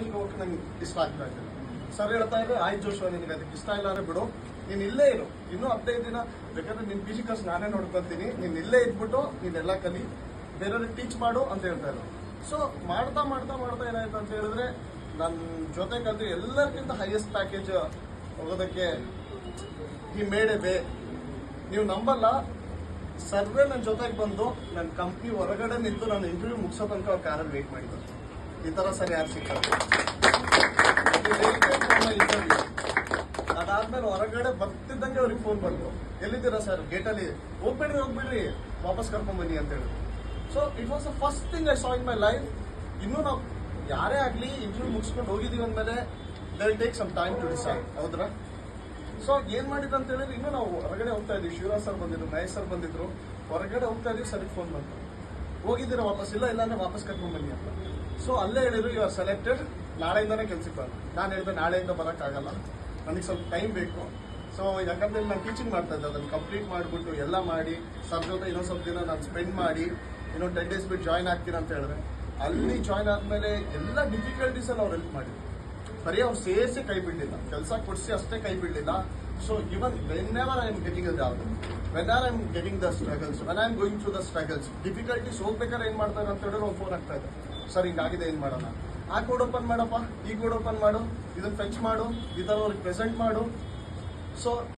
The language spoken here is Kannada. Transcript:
ಪ್ಯಾಕೇಜ್ಗೆ ಹೋಗಕ್ಕೆ ನಂಗೆ ಇಷ್ಟ ಆಗ್ತಾ ಇದ್ದಿಲ್ಲ. ಸರ್ ಹೇಳ್ತಾ ಇದ್ರೆ ಆಯ್ತು ಜೋಶ್ವ, ನಿನಗೆ ಅದಕ್ಕೆ ಇಷ್ಟ ಇಲ್ಲ ಅಂದ್ರೆ ಬಿಡು, ನೀನು ಇಲ್ಲೇ ಇರು, ಇನ್ನೂ 15 ದಿನ ಬೇಕಾದ್ರೆ ನಿನ್ನ ಪಿ ಜಿ ಖರ್ಚು ನಾನೇ ನೋಡ್ಕೊತೀನಿ, ನೀನು ಇಲ್ಲೇ ಇದ್ಬಿಟ್ಟು ನೀನೆಲ್ಲ ಕಲಿ, ಬೇರೆಯವ್ರಿಗೆ ಟೀಚ್ ಮಾಡು ಅಂತ ಹೇಳ್ತಾ ಇದ್ರು. ಸೊ ಮಾಡ್ತಾ ಮಾಡ್ತಾ ಮಾಡ್ತಾ ಏನಾಯ್ತು ಅಂತ ಹೇಳಿದ್ರೆ ನನ್ನ ಜೊತೆ ಕಲ್ತು ಎಲ್ಲರಿಗಿಂತ ಹೈಯೆಸ್ಟ್ ಪ್ಯಾಕೇಜ್ ಹೋಗೋದಕ್ಕೆ ಈ ಮೇಡೆ ಬೇ. ನೀವು ನಂಬಲ್ಲ, ಸರ್ವೇ ನನ್ನ ಜೊತೆಗೆ ಬಂದು ನನ್ನ ಕಂಪ್ನಿ ಹೊರಗಡೆ ನಿಂತು ನಾನು ಇಂಟರ್ವ್ಯೂ ಮುಗಿಸೋ ತನಕ ಅವ್ರ ಕಾರಲ್ಲಿ ವೇಟ್ ಮಾಡಿದ್ರು. ಈ ಥರ ಸರ್ ಯಾರು ಸಿಗ್ತಾರೆ. ಇಂಟರ್ವ್ಯೂ ಅದಾದ್ಮೇಲೆ ಹೊರಗಡೆ ಬರ್ತಿದ್ದಂಗೆ ಅವ್ರಿಗೆ ಫೋನ್ ಬಂತು, ಎಲ್ಲಿದ್ದೀರಾ ಸರ್, ಗೇಟಲ್ಲಿ, ಹೋಗ್ಬಿಡ್ರಿ ವಾಪಸ್ ಕರ್ಕೊಂಡ್ಬನ್ನಿ ಅಂತ ಹೇಳಿ. So it was the first thing I saw in my life. ಇನ್ನೂ ನಾವು ಯಾರೇ ಆಗಲಿ ಇಂಟರ್ವ್ಯೂ ಮುಗಿಸ್ಕೊಂಡು ಹೋಗಿದ್ದೀವಿ ಅಂದಮೇಲೆ they will take some time to decide, ಹೌದ್ರಾ? ಸೊ ಏನ್ ಮಾಡಿದ್ರು ಅಂತ ಹೇಳಿದ್ರೆ, ಇನ್ನೂ ನಾವು ಹೊರಗಡೆ ಹೋಗ್ತಾ ಇದೀವಿ, ಶಿವರಾಜ್ ಸರ್ ಬಂದಿದ್ರು, ಮಹೇಶ್ ಸರ್ ಬಂದಿದ್ರು, ಹೊರಗಡೆ ಹೋಗ್ತಾ ಇದೀವಿ, ಸರಿಗೆ ಫೋನ್ ಬಂತು, ಹೋಗಿದ್ದೀರಾ ವಾಪಸ್, ಇಲ್ಲ ಅಂದ್ರೆ ವಾಪಸ್ ಕರ್ಕೊಂಡ್ ಬನ್ನಿ ಅಂತ. ಸೊ ಅಲ್ಲೇ ಹೇಳಿದ್ರು, ಯು ಆರ್ ಸೆಲೆಕ್ಟೆಡ್, ನಾಳೆಯಿಂದಾನೇ ಕೆಲ್ಸಕ್ಕೆ ಬಂದು. ನಾನು ಹೇಳಿದೆ ನಾಳೆಯಿಂದ ಬರೋಕ್ಕಾಗಲ್ಲ, ನನಗೆ ಸ್ವಲ್ಪ ಟೈಮ್ ಬೇಕು. ಸೊ ಯಾಕಂದ್ರೆ ನಾನು ಟೀಚಿಂಗ್ ಮಾಡ್ತಾ ಇದ್ದೆ, ಅದನ್ನು ಕಂಪ್ಲೀಟ್ ಮಾಡಿಬಿಟ್ಟು ಎಲ್ಲ ಮಾಡಿ ಸರ್ ಜೊತೆ ಇನ್ನೊಂದು ಸ್ವಲ್ಪ ದಿನ ನಾನು ಸ್ಪೆಂಡ್ ಮಾಡಿ ಇನ್ನೊಂದು 10 days ಬಿಟ್ಟು ಜಾಯ್ನ್ ಆಗ್ತೀನಿ ಅಂತ ಹೇಳಿದ್ರೆ, ಅಲ್ಲಿ ಜಾಯ್ನ್ ಆದ್ಮೇಲೆ ಎಲ್ಲ ಡಿಫಿಕಲ್ಟೀಸ್ ಅಲ್ಲಿ ಅವ್ರು ಹೆಲ್ಪ್ ಮಾಡಿದ್ರು. ಬರೀ ಅವ್ರು ಸೇರಿಸಿ ಕೈ ಬಿಡಲಿಲ್ಲ, ಕೆಲಸ ಕೊಡಿಸಿ ಅಷ್ಟೇ ಕೈ ಬಿಡಲಿಲ್ಲ. So even when ever I am getting a job, when are I am getting the struggles, when I am going through the struggles, difficulties ಹೋಗ್ಬೇಕಾದ್ರೆ ಏನ್ ಮಾಡ್ತಾರೆ ಅಂತ ಹೇಳಿದ್ರೆ ಅವ್ರು ಫೋನ್ ಆಗ್ತಾ ಇದೆ, ಸರ್ ಹಿಂಗಾಗಿದೆ, ಏನ್ ಮಾಡೋಣ, ಆ ಕೋಡ್ ಓಪನ್ ಮಾಡಪ್ಪ, ಈ ಕೋಡ್ ಓಪನ್ ಮಾಡು, ಇದನ್ನ ಫೆಚ್ ಮಾಡು, ಈ ಥರ ಅವ್ರಿಗೆ ಪ್ರೆಸೆಂಟ್ ಮಾಡು. ಸೊ